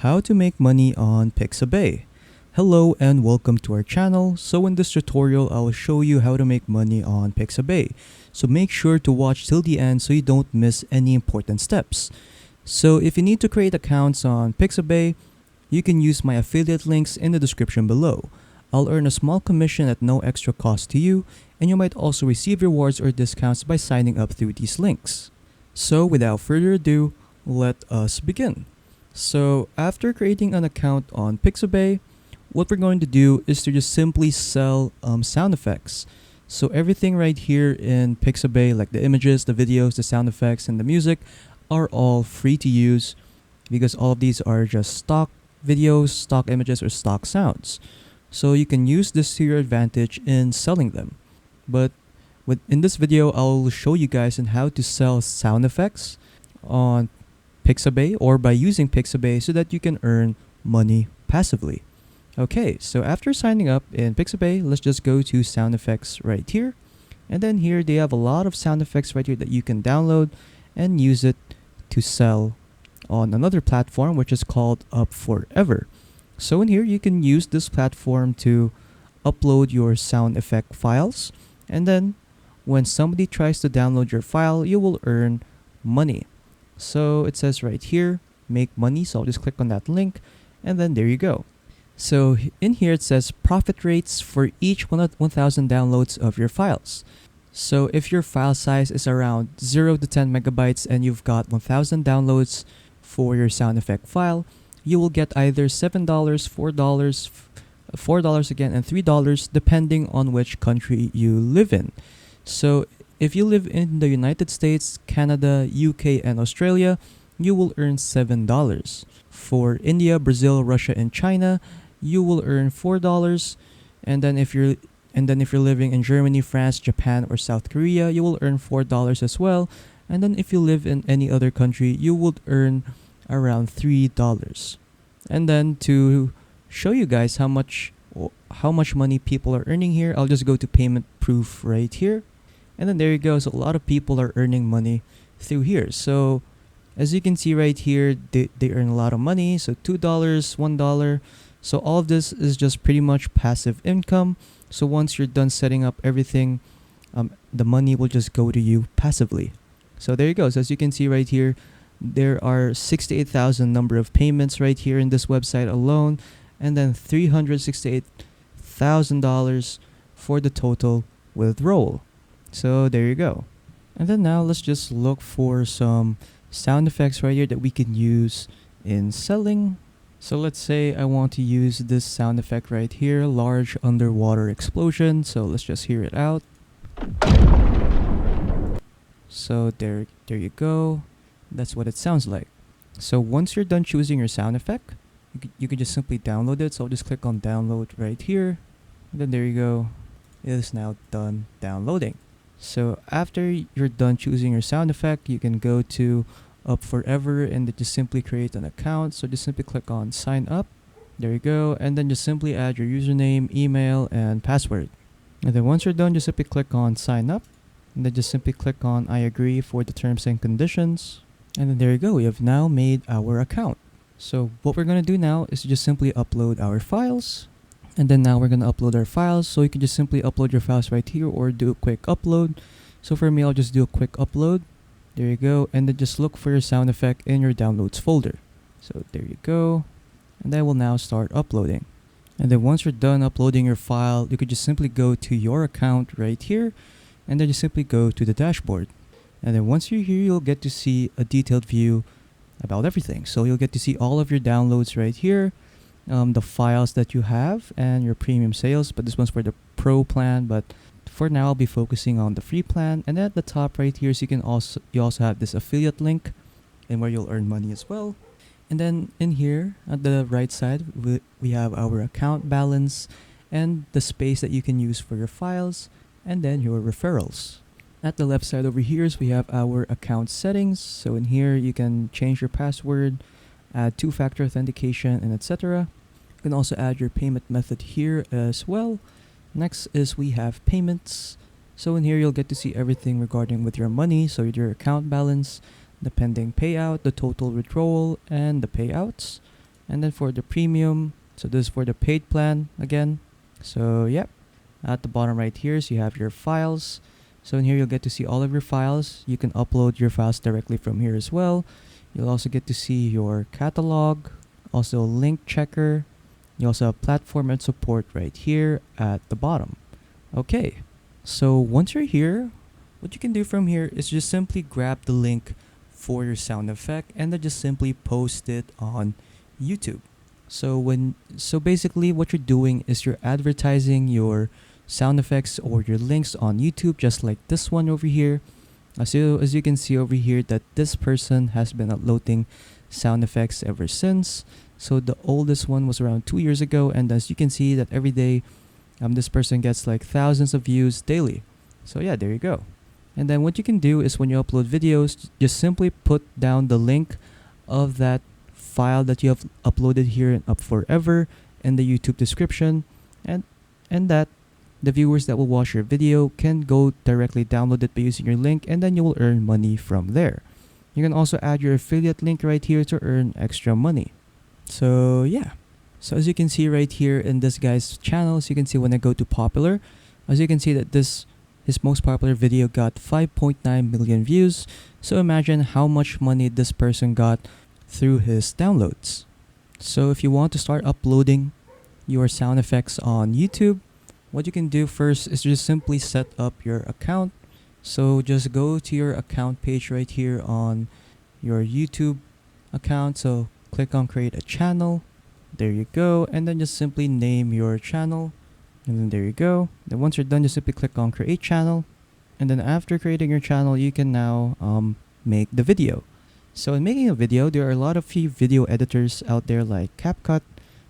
how to make money on Pixabay. Hello and welcome to our channel. So in this tutorial, I will show you how to make money on Pixabay. So make sure to watch till the end so you don't miss any important steps. So if you need to create accounts on Pixabay, you can use my affiliate links in the description below. I'll earn a small commission at no extra cost to you, and you might also receive rewards or discounts by signing up through these links. So without further ado, let us begin. So after creating an account on Pixabay, what we're going to do is to just simply sell sound effects. So everything right here in Pixabay, like the images, the videos, the sound effects, and the music, are all free to use because all of these are just stock videos, stock images, or stock sounds. So you can use this to your advantage in selling them. But in this video, I'll show you guys on how to sell sound effects on Pixabay or by using Pixabay so that you can earn money passively. Okay, so after signing up in Pixabay, let's just go to sound effects right here. And then here they have a lot of sound effects right here that you can download and use it to sell on another platform which is called Up Forever. So in here you can use this platform to upload your sound effect files, and then when somebody tries to download your file, you will earn money. So it says right here, make money. So I'll just click on that link and then there you go. So in here it says profit rates for each 1,000 downloads of your files. So if your file size is around 0 to 10 megabytes and you've got 1,000 downloads for your sound effect file, you will get either $7, $4 again, and $3 depending on which country you live in. So if you live in the United States, Canada, UK, and Australia, you will earn $7. For India, Brazil, Russia, and China, you will earn $4. And then if you're living in Germany, France, Japan, or South Korea, you will earn $4 as well. And then if you live in any other country, you would earn around $3. And then to show you guys how much money people are earning here, I'll just go to payment proof right here. And then there you go. So a lot of people are earning money through here. So as you can see right here, they earn a lot of money. So $2, $1. So all of this is just pretty much passive income. So once you're done setting up everything, the money will just go to you passively. So there you go. So as you can see right here, there are 68,000 number of payments right here in this website alone, and then $368,000 for the total withdrawal. So there you go. And then now let's just look for some sound effects right here that we can use in selling. So let's say I want to use this sound effect right here, large underwater explosion. So let's just hear it out. So there you go. That's what it sounds like. So once you're done choosing your sound effect, you can just simply download it. So I'll just click on download right here. And then there you go. It is now done downloading. So after you're done choosing your sound effect, you can go to Up Forever and then just simply create an account. So just simply click on sign up. There you go. And then just simply add your username, email, and password. And then once you're done, just simply click on sign up. And then just simply click on I agree for the terms and conditions. And then there you go. We have now made our account. So what we're going to do now is just simply upload our files. And then now we're going to upload our files. So you can just simply upload your files right here or do a quick upload. So for me, I'll just do a quick upload. There you go. And then just look for your sound effect in your downloads folder. So there you go. And that will now start uploading. And then once you're done uploading your file, you could just simply go to your account right here. And then just simply go to the dashboard. And then once you're here, you'll get to see a detailed view about everything. So you'll get to see all of your downloads right here, the files that you have, and your premium sales. But this one's for the pro plan. But for now, I'll be focusing on the free plan. And at the top right here, so you also have this affiliate link, and where you'll earn money as well. And then in here at the right side, we have our account balance and the space that you can use for your files, and then your referrals. At the left side over here, we have our account settings. So in here, you can change your password, add two-factor authentication, and etc. You can also add your payment method here as well. Next is we have payments. So in here, you'll get to see everything regarding with your money. So your account balance, the pending payout, the total withdrawal, and the payouts. And then for the premium, so this is for the paid plan again. So yep, at the bottom right here, so you have your files. So in here you'll get to see all of your files. You can upload your files directly from here as well. You'll also get to see your catalog, also link checker. You also have platform and support right here at the bottom. Okay, so once you're here, what you can do from here is just simply grab the link for your sound effect and then just simply post it on YouTube. So basically what you're doing is you're advertising your sound effects or your links on YouTube, just like this one over here. So as you can see over here that this person has been uploading sound effects ever since. So the oldest one was around 2 years ago, and as you can see that every day this person gets like thousands of views daily. So yeah, there you go. And then what you can do is when you upload videos, just simply put down the link of that file that you have uploaded here in Up Forever in the YouTube description, and that the viewers that will watch your video can go directly download it by using your link, and then you will earn money from there. You can also add your affiliate link right here to earn extra money. So yeah. So as you can see right here in this guy's channel, so you can see when I go to popular, as you can see that his most popular video got 5.9 million views. So imagine how much money this person got through his downloads. So if you want to start uploading your sound effects on YouTube, what you can do first is just simply set up your account. So just go to your account page right here on your YouTube account. So click on create a channel. There you go. And then just simply name your channel. And then there you go. Then once you're done, just simply click on create channel. And then after creating your channel, you can now make the video. So in making a video, there are a lot of free video editors out there like CapCut.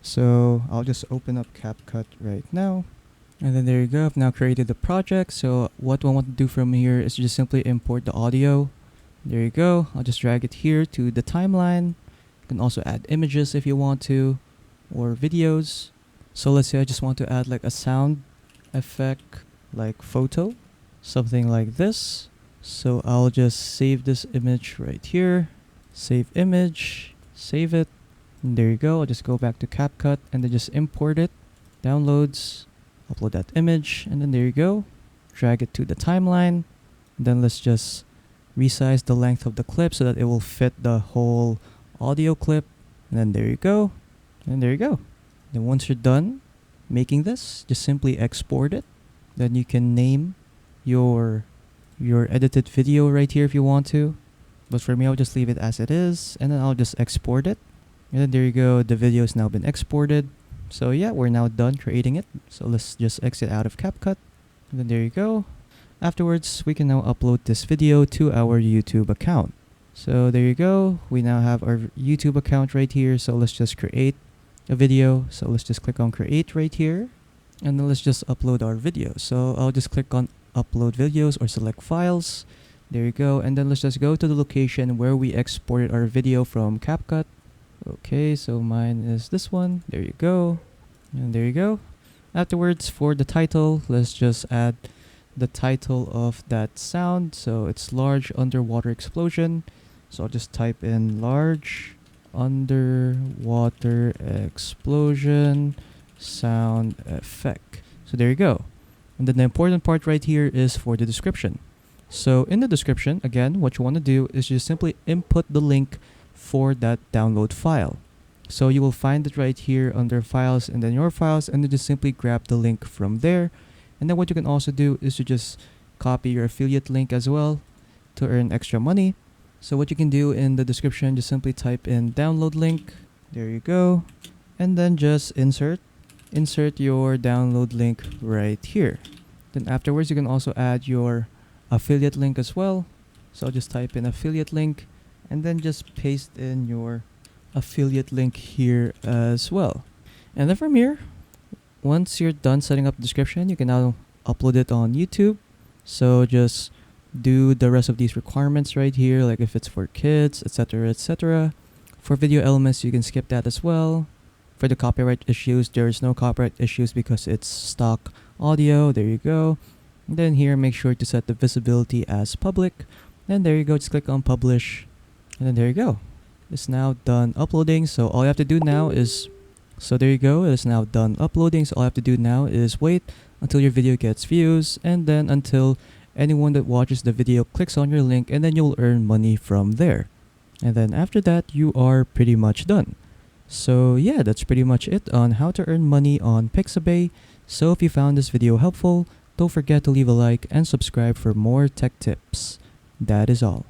So I'll just open up CapCut right now. And then there you go. I've now created the project. So what I want to do from here is just simply import the audio. There you go. I'll just drag it here to the timeline. You can also add images if you want to, or videos. So let's say I just want to add like a sound effect like photo, something like this. So I'll just save this image right here. Save image, save it. And there you go. I'll just go back to CapCut and then just import it. Downloads, upload that image, and then there you go. Drag it to the timeline. Then let's just resize the length of the clip so that it will fit the whole audio clip. And then there you go. And there you go. Then once you're done making this, just simply export it. Then you can name your edited video right here if you want to. But for me, I'll just leave it as it is, and then I'll just export it. And then there you go, the video has now been exported. So yeah, we're now done creating it. So let's just exit out of CapCut. And then there you go. Afterwards, we can now upload this video to our YouTube account. So there you go. We now have our YouTube account right here. So let's just create a video. So let's just click on create right here. And then let's just upload our video. So I'll just click on upload videos or select files. There you go. And then let's just go to the location where we exported our video from CapCut. Okay, so mine is this one. There you go. And there you go. Afterwards, for the title, let's just add the title of that sound. So it's large underwater explosion. So I'll just type in large underwater explosion sound effect. So there you go. And then the important part right here is for the description. So in the description, again, what you want to do is just simply input the link for that download file. So you will find it right here under files and then your files, and then just simply grab the link from there. And then what you can also do is to just copy your affiliate link as well to earn extra money. So what you can do in the description, just simply type in download link. There you go. And then just insert your download link right here. Then afterwards, you can also add your affiliate link as well. So I'll just type in affiliate link and then just paste in your affiliate link here as well. And then from here, once you're done setting up the description, you can now upload it on YouTube. So just do the rest of these requirements right here, like if it's for kids, etc., etc. For video elements, you can skip that as well. For the copyright issues, there is no copyright issues because it's stock audio. There you go. And then here, make sure to set the visibility as public. And there you go, just click on publish. And then there you go. It's now done uploading. So all you have to do now is, so there you go. It is now done uploading. So all you have to do now is wait until your video gets views, and then until anyone that watches the video clicks on your link, and then you'll earn money from there. And then after that, you are pretty much done. So yeah, that's pretty much it on how to earn money on Pixabay. So if you found this video helpful, don't forget to leave a like and subscribe for more tech tips. That is all.